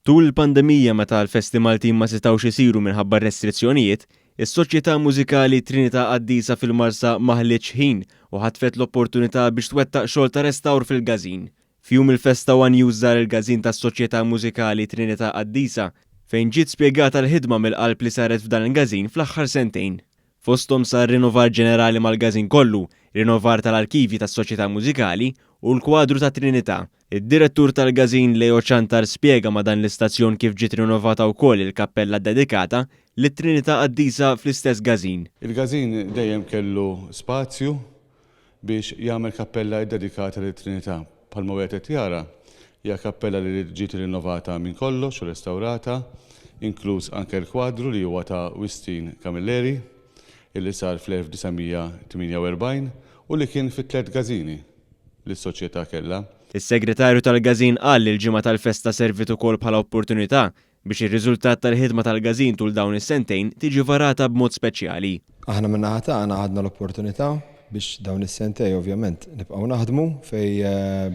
Tul il-pandemija meta l-Festi Maltin ma setgħux isiru minħabba restrizzjonijiet, is-Soċjetà Mużikali Trinità Qaddisa fil-Marsa ma ħlietx ħin u ħatfet l-opportunità biex twettaq xogħol ta' restawr fil-Gażin. Fjum il-Festa One News żar il-Gażin tas-Soċjetà Mużikali Trinità Qaddisa fejn ġiet spjegata l-ħidma mill-qalb li saret f'dan il-Gażin fl-aħħar sentejn. Fosthom sar rinnovar ġenerali mal-Gażin kollu, rinnovar tal-arkivi tas-Soċjetà Mużikali u l-kwadru ta' Trinità. Id-direttur tal-Gażin Leo Ċantar spjega ma' dan l-istazzjon kif ġiet rinnovata wkoll il-kappella dedikata lit-Trinità Qaddisa fl-istess Gażin. Il-Gażin dejjem kellu spazju biex jagħmel kappella dedikata lit-Trinità. Bħalma wieħed qed jara hija kappella li ġiet rinnovata minn kollox u restawrata, inkluż anke l-kwadru li huwa ta' Wistin Camilleri illi sar fl-1948 u li kien fit-tliet Gażini li s-soċjetà kellha. Is-segretarju tal-Gażin qal li l-ġimgħa tal-festa servit ukoll bħala opportunità biex ir-riżultat tal-ħidma tal-Gażin tul dawn is-sentejn tiġi varata b'mod speċjali. Aħna min-naħa tagħna ħadna l-opportunità biex dawn is-sentej ovvjament nibqgħu naħdmu fej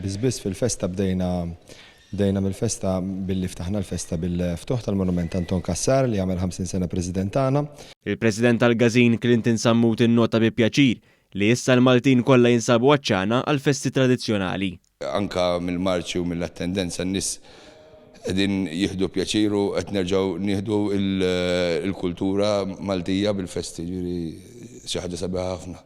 biss fil-festa bdejna mill-festa billi ftaħna l-festa bil-ftuħ tal-Monument Anton Kassar li għamel 50 sena President tagħna. Il-President tal-Gażin Clinton Sammut innota bi pjaċir li issa l-Maltin kollha jinsabu għaċċana għal festi tradizzjonali. Anka mill-marċi u mill-attendenza n-nies qegħdin jieħdu pjaċiru qed nerġgħu nieħdu l-kultura Maltija bil-festi, ġifieri xi ħaġa sabiħa ħafna.